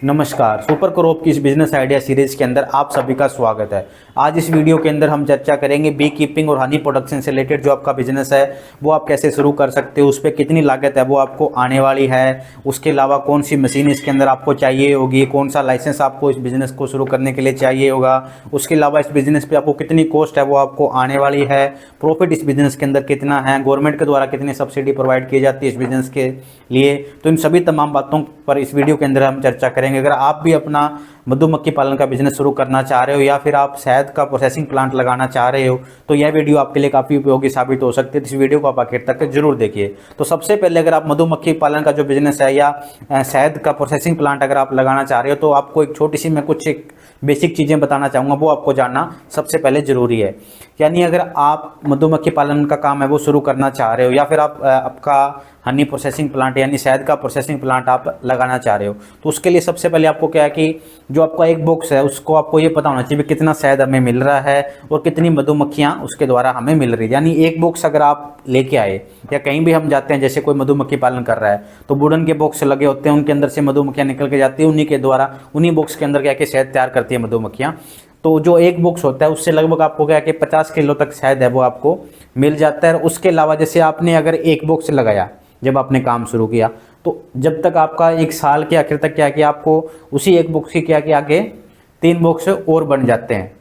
नमस्कार, super crop की इस बिजनेस आइडिया सीरीज के अंदर आप सभी का स्वागत है। आज इस वीडियो के अंदर हम चर्चा करेंगे बी कीपिंग और हनी प्रोडक्शन से रिलेटेड जो आपका बिजनेस है वो आप कैसे शुरू कर सकते हो, उस पर कितनी लागत है वो आपको आने वाली है, उसके अलावा कौन सी मशीन इसके अंदर आपको चाहिए होगी, कौन सा लाइसेंस आपको इस बिज़नेस को शुरू करने के लिए चाहिए होगा, उसके अलावा इस बिज़नेस पर आपको कितनी कॉस्ट है वो आपको आने वाली है, प्रॉफिट इस बिज़नेस के अंदर कितना है, गवर्नमेंट के द्वारा कितनी सब्सिडी प्रोवाइड की जाती है इस बिज़नेस के लिए। तो इन सभी तमाम बातों पर इस वीडियो के अंदर हम चर्चा करेंगे। अगर आप भी अपना मधुमक्खी पालन का बिजनेस शुरू करना चाह रहे हो या फिर आप शहद का प्रोसेसिंग प्लांट लगाना चाह रहे हो तो यह वीडियो आपके लिए काफ़ी उपयोगी साबित हो सकती है। इस वीडियो को आप आखिर तक जरूर देखिए। तो सबसे पहले अगर आप मधुमक्खी पालन का जो बिजनेस है या शहद का प्रोसेसिंग प्लांट अगर आप लगाना चाह रहे हो तो आपको एक छोटी सी मैं कुछ एक बेसिक चीज़ें बताना चाहूँगा, वो आपको जानना सबसे पहले ज़रूरी है। यानी अगर आप मधुमक्खी पालन का काम है वो शुरू करना चाह रहे हो या फिर आप आपका हनी प्रोसेसिंग प्लांट यानी शहद का प्रोसेसिंग प्लांट आप लगाना चाह रहे हो तो उसके लिए सबसे पहले आपको क्या है कि जो आपका एक बॉक्स है उसको आपको ये पता होना चाहिए कितना शहद हमें मिल रहा है और कितनी मधुमक्खियाँ उसके द्वारा हमें मिल रही है। यानी एक बॉक्स अगर आप लेके आए या कहीं भी हम जाते हैं, जैसे कोई मधुमक्खी पालन कर रहा है तो वुडन के बॉक्स लगे होते हैं, उनके अंदर से मधुमक्खियाँ निकल के जाती है, उन्हीं के द्वारा उन्हीं बॉक्स के अंदर क्या कि शहद तैयार करती है मधुमक्खियाँ। तो जो एक बॉक्स होता है उससे लगभग आपको क्या कि 50 किलो तक शहद है वो आपको मिल जाता है। और उसके अलावा जैसे आपने अगर एक बॉक्स लगाया जब आपने काम शुरू किया तो जब तक आपका एक साल के आखिर तक क्या कि आपको उसी एक बॉक्स की क्या कि आगे 3 बॉक्स और बन जाते हैं।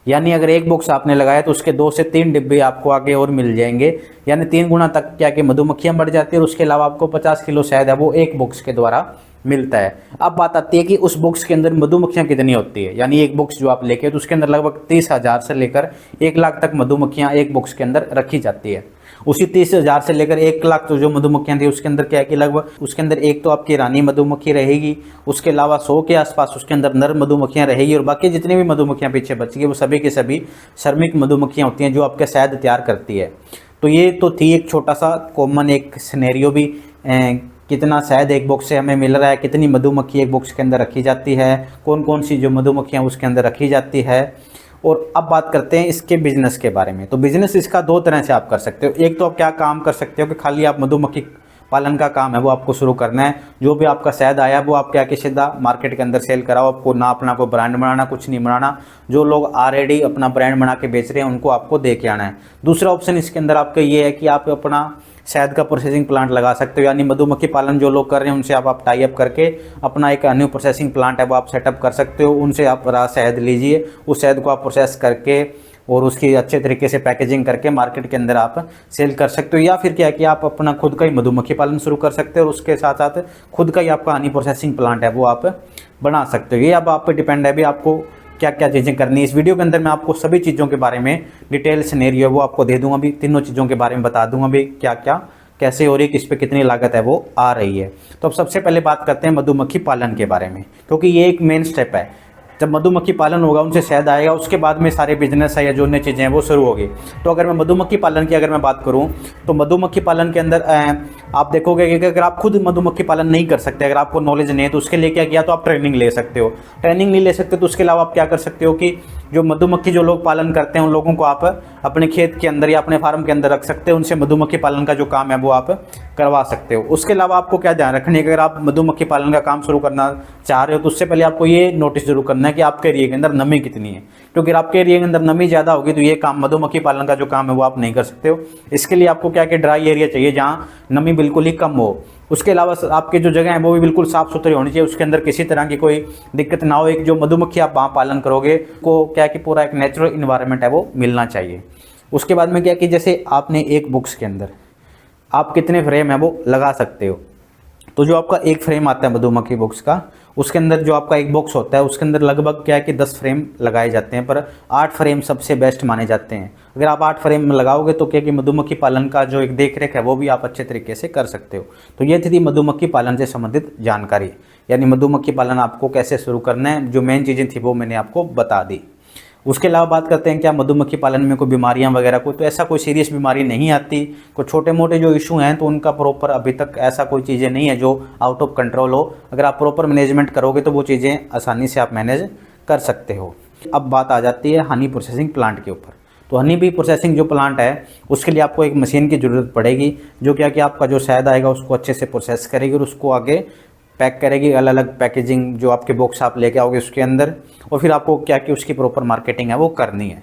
यानी अगर एक बॉक्स आपने लगाया तो उसके 2 से 3 डिब्बे आपको आगे और मिल जाएंगे, यानी 3 गुना तक क्या कि मधुमक्खियां बढ़ जाती है। और उसके अलावा आपको 50 किलो शहद है वो एक बॉक्स के द्वारा मिलता है। अब बात आती है कि उस बॉक्स के अंदर मधुमक्खियां कितनी होती है। यानी एक बॉक्स जो आप लेके तो उसके अंदर लगभग 30,000 से लेकर 1 लाख तक मधुमक्खियां एक बॉक्स के अंदर रखी जाती है। उसी 30,000 से लेकर 1 लाख तो जो मधुमक्खियां थी उसके अंदर क्या है कि लगभग उसके अंदर एक तो आपकी रानी मधुमक्खी रहेगी, उसके अलावा 100 के आसपास उसके अंदर नर मधुमक्खियां रहेगी और बाकी जितनी भी मधुमक्खियां पीछे बचेगी वो सभी के सभी श्रमिक मधुमक्खियां होती हैं जो आपके शहद तैयार करती है। तो ये तो थी एक छोटा सा कॉमन एक सिनेरियो भी, कितना शहद एक बॉक्स से हमें मिल रहा है, कितनी मधुमक्खी एक बॉक्स के अंदर रखी जाती है, कौन कौन सी जो मधुमक्खियाँ उसके अंदर रखी जाती है। और अब बात करते हैं इसके बिजनेस के बारे में। तो बिजनेस इसका 2 तरह से आप कर सकते हो। एक तो आप क्या काम कर सकते हो कि खाली आप मधुमक्खी पालन का काम है वो आपको शुरू करना है, जो भी आपका शहद आया वो आप क्या कि सीधा मार्केट के अंदर सेल कराओ, आपको ना अपना कोई ब्रांड बनाना कुछ नहीं बनाना, जो लोग ऑलरेडी अपना ब्रांड बना के बेच रहे हैं उनको आपको दे के आना है। दूसरा ऑप्शन इसके अंदर आपका ये है कि आप अपना शहद का प्रोसेसिंग प्लांट लगा सकते हो, यानी मधुमक्खी पालन जो लोग कर रहे हैं उनसे आप टाई अप करके अपना एक न्यू प्रोसेसिंग प्लांट है वो आप सेटअप कर सकते हो। उनसे आप शहद लीजिए, उस शहद को आप प्रोसेस करके और उसकी अच्छे तरीके से पैकेजिंग करके मार्केट के अंदर आप सेल कर सकते हो। या फिर क्या है कि आप अपना खुद का ही मधुमक्खी पालन शुरू कर सकते हो और उसके साथ साथ खुद का ही आपका हनी प्रोसेसिंग प्लांट है वो आप बना सकते हो। ये अब आप पे डिपेंड है भी आपको क्या क्या चीज़ें करनी है। इस वीडियो के अंदर मैं आपको सभी चीज़ों के बारे में डिटेल सिनेरियो वो आपको दे दूंगा, भी तीनों चीज़ों के बारे में बता दूंगा भी क्या क्या कैसे हो रही है, किस पे कितनी लागत है वो आ रही है। तो अब सबसे पहले बात करते हैं मधुमक्खी पालन के बारे में, क्योंकि ये एक मेन स्टेप है। जब मधुमक्खी पालन होगा उनसे शहद आएगा उसके बाद में सारे बिजनेस है या जो अन्य चीज़ें हैं वो शुरू होगी। तो अगर मैं मधुमक्खी पालन की अगर मैं बात करूं तो मधुमक्खी पालन के अंदर आप देखोगे कि अगर आप खुद मधुमक्खी पालन नहीं कर सकते, अगर आपको नॉलेज नहीं है तो उसके लिए क्या किया तो आप ट्रेनिंग ले सकते हो। ट्रेनिंग नहीं ले सकते तो उसके अलावा आप क्या कर सकते हो कि जो मधुमक्खी जो लोग पालन करते हैं उन लोगों को आप अपने खेत के अंदर या अपने फार्म के अंदर रख सकते हो, उनसे मधुमक्खी पालन का जो काम है वो आप करवा सकते हो। उसके अलावा आपको क्या ध्यान रखना है कि अगर आप मधुमक्खी पालन का काम शुरू करना चाह रहे हो तो उससे पहले आपको ये नोटिस जरूर करना है कि आपके एरिया के अंदर नमी कितनी है, क्योंकि आपके एरिया के अंदर नमी ज़्यादा होगी तो ये काम मधुमक्खी पालन का जो काम है वो आप नहीं कर सकते हो। इसके लिए आपको क्या कि ड्राई एरिया चाहिए जहाँ नमी बिल्कुल ही कम हो। उसके अलावा आपके जो जगह है वो भी बिल्कुल साफ़ सुथरी होनी चाहिए, उसके अंदर किसी तरह की कोई दिक्कत ना हो। एक जो मधुमक्खी आप वहाँ पालन करोगे को क्या कि पूरा एक नेचुरल इन्वायरमेंट है वो मिलना चाहिए। उसके बाद में क्या कि जैसे आपने एक बुक्स के अंदर आप कितने फ्रेम है वो लगा सकते हो। तो जो आपका एक फ्रेम आता है मधुमक्खी बॉक्स का, उसके अंदर जो आपका एक बॉक्स होता है उसके अंदर लगभग क्या है कि 10 फ्रेम लगाए जाते हैं, पर 8 फ्रेम सबसे बेस्ट माने जाते हैं। अगर आप 8 फ्रेम लगाओगे तो क्या कि मधुमक्खी पालन का जो एक देख रेख है वो भी आप अच्छे तरीके से कर सकते हो। तो ये थी मधुमक्खी पालन से संबंधित जानकारी, यानी मधुमक्खी पालन आपको कैसे शुरू करना है, जो मेन चीज़ें थी वो मैंने आपको बता दी। उसके अलावा बात करते हैं क्या मधुमक्खी पालन में कोई बीमारियां वगैरह कोई, तो ऐसा कोई सीरियस बीमारी नहीं आती। कोई छोटे मोटे जो इशू हैं तो उनका प्रॉपर अभी तक ऐसा कोई चीज़ें नहीं है जो आउट ऑफ कंट्रोल हो। अगर आप प्रॉपर मैनेजमेंट करोगे तो वो चीज़ें आसानी से आप मैनेज कर सकते हो। अब बात आ जाती है हनी प्रोसेसिंग प्लांट के ऊपर। तो हनी बी प्रोसेसिंग जो प्लांट है उसके लिए आपको एक मशीन की ज़रूरत पड़ेगी जो क्या कि आपका जो शहद आएगा उसको अच्छे से प्रोसेस करेगी और उसको आगे पैक करेगी अलग अलग पैकेजिंग जो आपके बॉक्स आप लेके आओगे उसके अंदर, और फिर आपको क्या कि उसकी प्रॉपर मार्केटिंग है वो करनी है।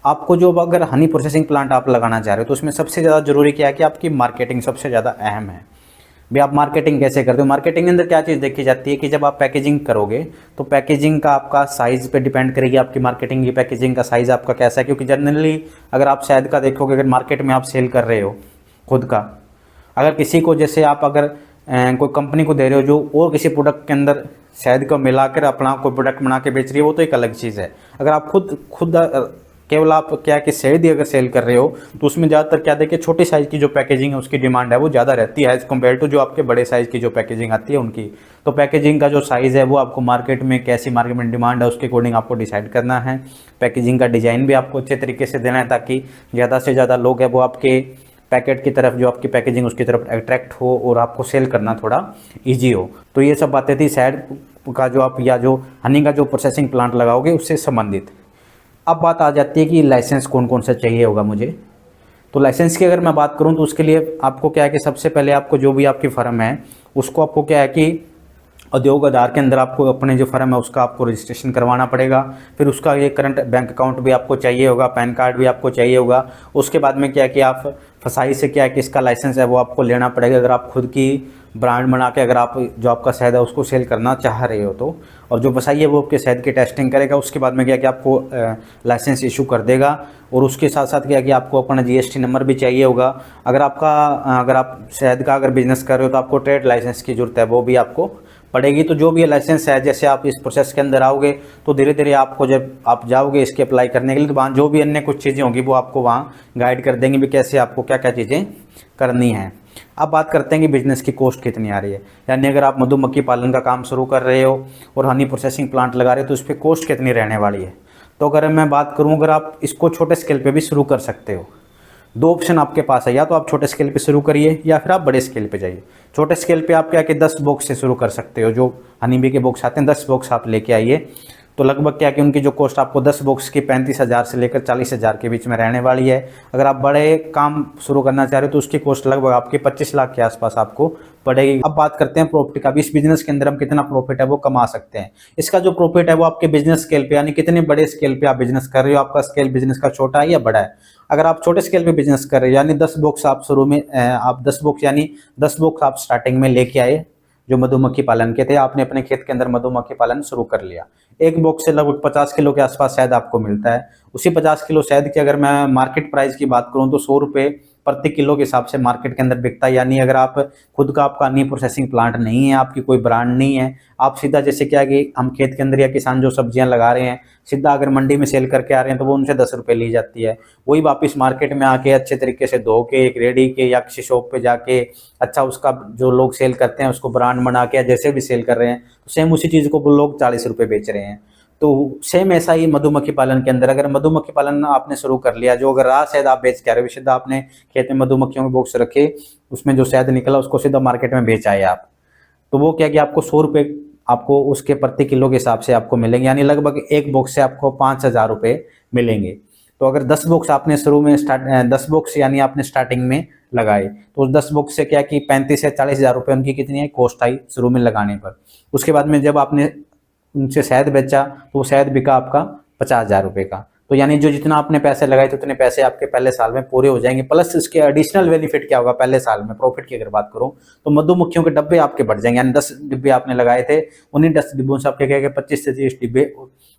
आपको जो अगर हनी प्रोसेसिंग प्लांट आप लगाना चाह रहे हो तो उसमें सबसे ज़्यादा ज़रूरी क्या है कि आपकी मार्केटिंग सबसे ज़्यादा अहम है। भाई आप मार्केटिंग कैसे करते हो? मार्केटिंग के अंदर क्या चीज़ देखी जाती है कि जब आप पैकेजिंग करोगे तो पैकेजिंग का आपका साइज़ पे डिपेंड करेगी आपकी मार्केटिंग की, पैकेजिंग का साइज़ आपका कैसा है। क्योंकि जनरली अगर आप शहद का देखोगे, अगर मार्केट में आप सेल कर रहे हो खुद का, अगर किसी को जैसे आप अगर कोई कंपनी को दे रहे हो जो और किसी प्रोडक्ट के अंदर शहद को मिलाकर अपना कोई प्रोडक्ट बना के बेच रही है, वो तो एक अलग चीज़ है। अगर आप खुद केवल आप क्या है कि शहद ही अगर सेल कर रहे हो तो उसमें ज़्यादातर क्या देखिए छोटी साइज़ की जो पैकेजिंग है उसकी डिमांड है वो ज़्यादा रहती है एज़ कम्पेयर टू जो आपके बड़े साइज़ की जो पैकेजिंग आती है उनकी। तो पैकेजिंग का जो साइज़ है वो आपको मार्केट में कैसी मार्केट में डिमांड है उसके अकॉर्डिंग आपको डिसाइड करना है। पैकेजिंग का डिज़ाइन भी आपको अच्छे तरीके से देना है ताकि ज़्यादा से ज़्यादा लोग हैं वो आपके पैकेट की तरफ, जो आपकी पैकेजिंग उसकी तरफ अट्रैक्ट हो और आपको सेल करना थोड़ा ईजी हो। तो ये सब बातें थी शहद का जो आप या जो हनी का जो प्रोसेसिंग प्लांट लगाओगे उससे संबंधित। अब बात आ जाती है कि लाइसेंस कौन कौन सा चाहिए होगा मुझे। तो लाइसेंस की अगर मैं बात करूं तो उसके लिए आपको क्या है कि सबसे पहले आपको जो भी आपकी फर्म है उसको आपको क्या है कि उद्योग आधार के अंदर आपको अपने जो फर्म है उसका आपको रजिस्ट्रेशन करवाना पड़ेगा। फिर उसका ये करंट बैंक अकाउंट भी आपको चाहिए होगा, पैन कार्ड भी आपको चाहिए होगा। उसके बाद में क्या है कि आप फसाई से क्या है कि इसका लाइसेंस है वो आपको लेना पड़ेगा अगर आप खुद की ब्रांड बना के अगर आप जो आपका शहद है उसको सेल करना चाह रहे हो तो। और जो फसाई है वो आपके शहद की टेस्टिंग करेगा, उसके बाद में क्या है कि आपको लाइसेंस इशू कर देगा। और उसके साथ साथ क्या है कि आपको अपना जीएसटी नंबर भी चाहिए होगा। अगर आप शहद का अगर बिजनेस कर रहे हो तो आपको ट्रेड लाइसेंस की ज़रूरत है, वो भी आपको पड़ेगी। तो जो भी ये लाइसेंस है, जैसे आप इस प्रोसेस के अंदर आओगे तो धीरे धीरे आपको जब आप जाओगे इसके अप्लाई करने के लिए तो वहाँ जो भी अन्य कुछ चीज़ें होंगी वो आपको वहाँ गाइड कर देंगे भी कैसे आपको क्या क्या चीज़ें करनी है। अब बात करते हैं कि बिज़नेस की कॉस्ट कितनी आ रही है। यानी अगर आप मधुमक्खी पालन का काम शुरू कर रहे हो और हनी प्रोसेसिंग प्लांट लगा रहे हो तो उस पर कॉस्ट कितनी रहने वाली है। तो अगर मैं बात करूँ, अगर आप इसको छोटे स्केल पे भी शुरू कर सकते हो, दो ऑप्शन आपके पास है, या तो आप छोटे स्केल पे शुरू करिए या फिर आप बड़े स्केल पे जाइए। छोटे स्केल पे आप क्या कि 10 बॉक्स से शुरू कर सकते हो। जो हनी बी के बॉक्स आते हैं 10 बॉक्स आप लेके आइए तो लगभग क्या कि उनकी जो कॉस्ट आपको 10 बॉक्स की 35,000 से लेकर 40,000 के बीच में रहने वाली है। अगर आप बड़े काम शुरू करना चाह रहे हो तो उसकी कॉस्ट लगभग आपके 25 लाख के आसपास आपको पड़ेगी। अब बात करते हैं प्रॉफिट का। इस बिजनेस के अंदर हम कितना प्रॉफिट है वो कमा सकते हैं। इसका जो प्रॉफिट है वो आपके बिजनेस स्केल पे, यानी कितने बड़े स्केल पे आप बिजनेस कर रहे हो, आपका स्केल बिजनेस का छोटा है या बड़ा है। अगर आप छोटे स्केल पे बिजनेस कर रहे हो यानी 10 बॉक्स आप शुरू में आप 10 बॉक्स यानी 10 बॉक्स आप स्टार्टिंग में लेके आए जो मधुमक्खी पालन के थे, आपने अपने खेत के अंदर मधुमक्खी पालन शुरू कर लिया। एक बॉक्स से लगभग 50 किलो के आसपास शहद आपको मिलता है। उसी 50 किलो शहद की अगर मैं मार्केट प्राइस की बात करूं तो 100 रुपये प्रति किलो के हिसाब से मार्केट के अंदर बिकता है। यानी अगर आप खुद का आपका हनी प्रोसेसिंग प्लांट नहीं है, आपकी कोई ब्रांड नहीं है, आप सीधा जैसे क्या कि हम खेत के अंदर या किसान जो सब्जियां लगा रहे हैं सीधा अगर मंडी में सेल करके आ रहे हैं तो वो उनसे 10 रुपये ली जाती है। वही वापस मार्केट में आके अच्छे तरीके से धो के एक रेडी के या किसी शॉप पे जाके अच्छा उसका जो लोग सेल करते हैं उसको ब्रांड बना के जैसे भी सेल कर रहे हैं तो सेम उसी चीज़ को वो लोग 40 रुपये बेच रहे हैं। तो सेम ऐसा ही मधुमक्खी पालन के अंदर अगर मधुमक्खी पालन आपने शुरू कर लिया, जो अगर राह शहद आप बेच के आ रहे हो, सीधा आपने खेत में मधुमक्खियों के बॉक्स रखे, उसमें जो शहद निकला उसको सीधा मार्केट में बेच आए आप, तो वो क्या कि आपको 100 रुपये आपको उसके प्रति किलो के हिसाब से आपको मिलेंगे। यानी लगभग एक बॉक्स से आपको 5,000 रुपये मिलेंगे। तो अगर 10 बॉक्स आपने शुरू में 10 बॉक्स यानी आपने स्टार्टिंग में लगाए तो उस 10 बॉक्स से क्या कि 35 से 40,000 रुपये उनकी कितनी है कॉस्ट आई शुरू में लगाने पर। उसके बाद में जब आपने उनसे शहद बेचा तो वो शहद बिका आपका 50,000 रुपये का। तो यानी जो जितना आपने पैसे लगाए तो उतने पैसे आपके पहले साल में पूरे हो जाएंगे। प्लस इसके एडिशनल बेनिफिट क्या होगा पहले साल में प्रॉफिट की अगर बात करूं तो मधुमक्खियों के डब्बे आपके बढ़ जाएंगे। यानी 10 डिब्बे आपने लगाए थे, उन्हीं 10 डिब्बों से आपके क्या 25 से 30 डिब्बे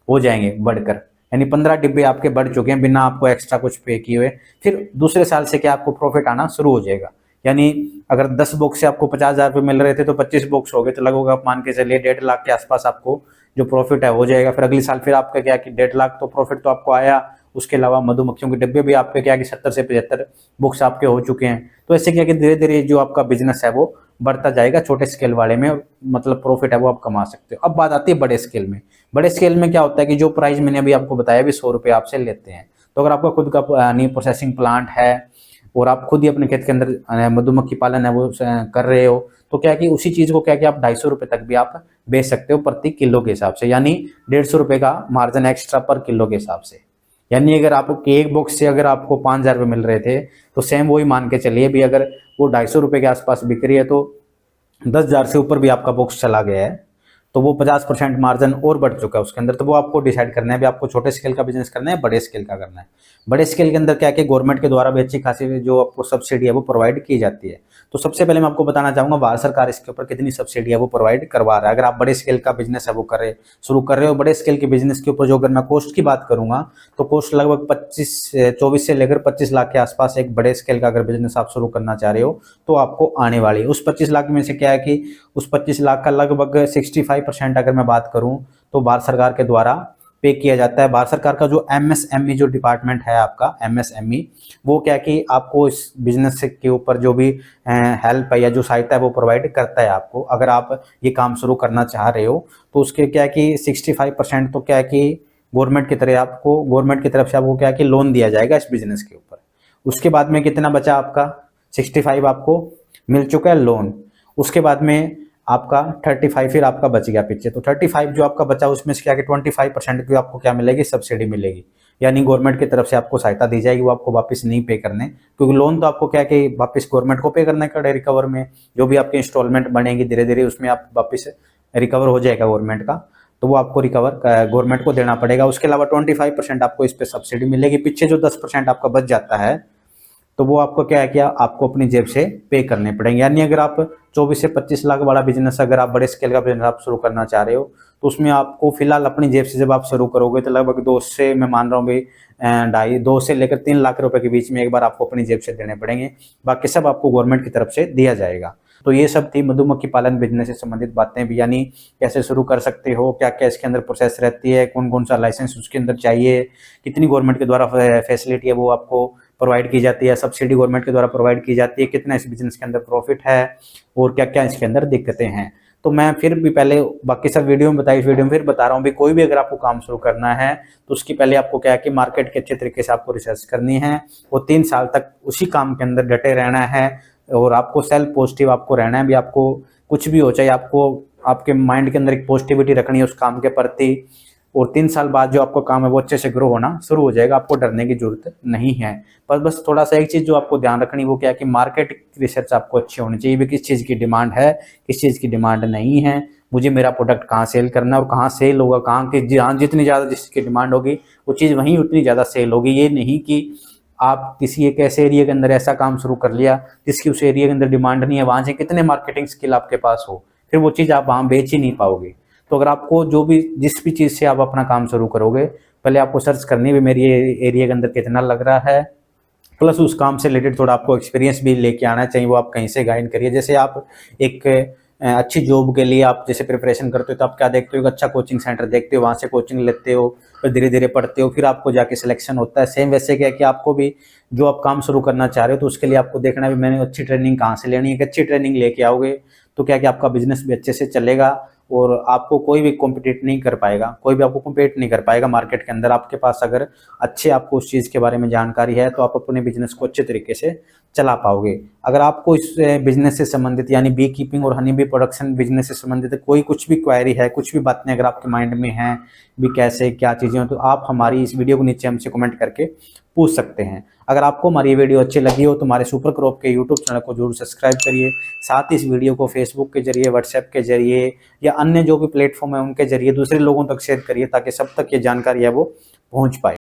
हो जाएंगे बढ़कर, यानी 15 डिब्बे आपके बढ़ चुके हैं बिना आपको एक्स्ट्रा कुछ पे किए हुए। फिर दूसरे साल से क्या आपको प्रॉफिट आना शुरू हो जाएगा। यानी अगर 10 बॉक्स से आपको 50,000 रुपये मिल रहे थे तो 25 बॉक्स हो गए तो लगभग आप मान के चलिए 1.5 लाख के आसपास आपको जो प्रॉफिट है हो जाएगा। फिर अगले साल फिर आपका क्या कि 1.5 लाख तो प्रॉफिट तो आपको आया। उसके अलावा मधुमक्खियों के डिब्बे भी आपके क्या कि 70 से 75 बुक्स आपके हो चुके हैं। तो ऐसे क्या कि धीरे धीरे जो आपका बिजनेस है वो बढ़ता जाएगा छोटे स्केल वाले में, मतलब प्रॉफिट है वो आप कमा सकते हो। अब बात आती है बड़े स्केल में। बड़े स्केल में क्या होता है कि जो प्राइस मैंने अभी आपको बताया भी 100 रुपये आपसे लेते हैं। तो अगर आपका खुद का यानी प्रोसेसिंग प्लांट है और आप खुद ही अपने खेत के अंदर मधुमक्खी पालन है वो कर रहे हो तो क्या कि उसी चीज़ को क्या कि आप 250 रुपये तक भी आप बेच सकते हो प्रति किलो के हिसाब से। यानी 150 रुपये का मार्जिन एक्स्ट्रा पर किलो के हिसाब से। यानी अगर आपको एक बॉक्स से अगर आपको 5,000 रुपये मिल रहे थे तो सेम वही मान के चलिए भी अगर वो 250 रुपये के आसपास बिक रही है तो 10,000 से ऊपर भी आपका बुक्स चला गया है तो वो 50% मार्जिन और बढ़ चुका है उसके अंदर। तो वो आपको डिसाइड करना है भी आपको छोटे स्केल का बिजनेस करना है, बड़े स्केल का करना है। बड़े स्केल के अंदर क्या है, गवर्नमेंट के द्वारा भी अच्छी खासी जो आपको सब्सिडी है वो प्रोवाइड की जाती है। तो सबसे पहले मैं आपको बताना चाहूंगा भारत सरकार इसके ऊपर कितनी सब्सिडी है वो प्रोवाइड करवा रहा है। अगर आप बड़े स्केल का बिजनेस है वो शुरू कर रहे हो, बड़े स्केल के बिजनेस के ऊपर जो अगर मैं कॉस्ट की बात करूंगा तो कॉस्ट लगभग 24 से लेकर 25 लाख के आसपास एक बड़े स्केल का अगर बिजनेस आप शुरू करना चाह रहे हो तो आपको आने वाली है। उस 25 लाख में से क्या है कि उस 25 लाख का लगभग 65% अगर मैं बात करूं तो भारत सरकार के द्वारा पे किया जाता है। भारत सरकार का जो एमएसएमई जो डिपार्टमेंट है आपका एमएसएमई, वो क्या कि आपको इस बिजनेस के ऊपर जो भी हेल्प है या जो सहायता है वो प्रोवाइड करता है आपको। अगर आप ये काम शुरू करना चाह रहे हो तो उसके क्या है कि 65% तो क्या है कि गवर्नमेंट की तरफ से आपको क्या है कि लोन दिया जाएगा इस बिजनेस के ऊपर। उसके बाद में कितना बचा आपका, 65 आपको मिल चुका है लोन। उसके बाद में आपका 35 फिर आपका बच गया पीछे। तो 35 जो आपका बचा उसमें से क्या कि 25% की आपको क्या मिलेगी, सब्सिडी मिलेगी, यानी गवर्नमेंट की तरफ से आपको सहायता दी जाएगी। वो आपको वापस नहीं पे करने, क्योंकि लोन तो आपको क्या कि वापस गवर्नमेंट को पे करने का रिकवर में जो भी आपकी इंस्टॉलमेंट बनेगी धीरे धीरे उसमें आप वापस रिकवर हो जाएगा गवर्नमेंट का, तो वो आपको रिकवर गवर्नमेंट को देना पड़ेगा। उसके अलावा 25% आपको इस पर सब्सिडी मिलेगी। पीछे जो 10% आपका बच जाता है तो वो आपको क्या है कि आपको अपनी जेब से पे करने पड़ेंगे। यानी अगर आप 24 से 25 लाख वाला बिजनेस, अगर आप बड़े स्केल का बिजनेस आप शुरू करना चाह रहे हो तो उसमें आपको फिलहाल अपनी जेब से जब आप शुरू करोगे तो लगभग 2 से, मैं मान रहा हूँ भाई 2.5 से लेकर 3 लाख रुपए के बीच में एक बार आपको अपनी जेब से देने पड़ेंगे। बाकी सब आपको गवर्नमेंट की तरफ से दिया जाएगा। तो ये सब थी मधुमक्खी पालन बिजनेस से संबंधित बातें भी, यानी कैसे शुरू कर सकते हो, क्या क्या इसके अंदर प्रोसेस रहती है, कौन कौन सा लाइसेंस उसके अंदर चाहिए, कितनी गवर्नमेंट के द्वारा फैसिलिटी है वो आपको प्रोवाइड की जाती है, सब्सिडी गवर्नमेंट के द्वारा प्रोवाइड की जाती है, कितना इस बिजनेस के अंदर प्रॉफिट है और क्या क्या इसके अंदर दिक्कतें हैं। तो मैं फिर भी पहले बाकी सब वीडियो में बताई, इस वीडियो में फिर बता रहा हूँ भी कोई भी अगर आपको काम शुरू करना है तो उसकी पहले आपको क्या है कि मार्केट के अच्छे तरीके से आपको रिसर्च करनी है और 3 साल तक उसी काम के अंदर डटे रहना है और आपको सेल्फ पॉजिटिव आपको रहना है भी। आपको कुछ भी हो, चाहे आपको आपके माइंड के अंदर एक पॉजिटिविटी रखनी है उस काम के प्रति, और 3 साल बाद जो आपका काम है वो अच्छे से ग्रो होना शुरू हो जाएगा। आपको डरने की जरूरत नहीं है। पर बस थोड़ा सा एक चीज जो आपको ध्यान रखनी वो क्या है कि मार्केट रिसर्च आपको अच्छी होनी चाहिए भी, किस चीज की डिमांड है, किस चीज की डिमांड नहीं है, मुझे मेरा प्रोडक्ट कहाँ सेल करना है और कहाँ सेल होगा, कहाँ की जहाँ जितनी ज्यादा जिसकी डिमांड होगी वो चीज वहीं उतनी ज्यादा सेल होगी। ये नहीं कि आप किसी एक ऐसे एरिया के अंदर ऐसा काम शुरू कर लिया जिसकी उस एरिया के अंदर डिमांड नहीं है, वहां से कितने मार्केटिंग स्किल आपके पास हो, फिर वो चीज आप वहां बेच ही नहीं पाओगे। तो अगर आपको जो भी जिस भी चीज से आप अपना काम शुरू करोगे पहले आपको सर्च करनी है मेरी एरिया के अंदर कितना लग रहा है, प्लस उस काम से रिलेटेड थोड़ा आपको एक्सपीरियंस भी लेके आना चाहिए, वो आप कहीं से गाइड करिए। जैसे आप एक अच्छी जॉब के लिए आप जैसे प्रिपरेशन करते हो तो आप क्या देखते हो, एक अच्छा कोचिंग सेंटर देखते हो, वहाँ से कोचिंग लेते हो, फिर धीरे धीरे पढ़ते हो, फिर आपको जाके सिलेक्शन होता है। सेम वैसे क्या है कि आपको भी जो आप काम शुरू करना चाह रहे हो तो उसके लिए आपको देखना भी मैंने अच्छी ट्रेनिंग कहाँ से लेनी है। एक अच्छी ट्रेनिंग लेके आओगे तो क्या कि आपका बिजनेस भी अच्छे से चलेगा और आपको कोई भी कॉम्पिटिट नहीं कर पाएगा, कोई भी आपको कॉम्पिट नहीं कर पाएगा मार्केट के अंदर। आपके पास अगर अच्छे आपको उस चीज़ के बारे में जानकारी है तो आप अपने बिजनेस को अच्छे तरीके से चला पाओगे। अगर आपको इस बिजनेस से संबंधित यानी बी कीपिंग और हनी बी प्रोडक्शन बिजनेस से संबंधित कोई कुछ भी क्वेरी है, कुछ भी बातें अगर आपके माइंड में हैं भी कैसे क्या चीज़ें हो, तो आप हमारी इस वीडियो को नीचे हमसे कमेंट करके पूछ सकते हैं। अगर आपको हमारी ये वीडियो अच्छी लगी हो तो हमारे सुपर क्रॉप के यूट्यूब चैनल को जरूर सब्सक्राइब करिए। साथ ही इस वीडियो को फेसबुक के जरिए, व्हाट्सएप के जरिए या अन्य जो भी प्लेटफॉर्म है उनके जरिए दूसरे लोगों तक शेयर करिए ताकि सब तक ये जानकारी है वो पहुंच पाए।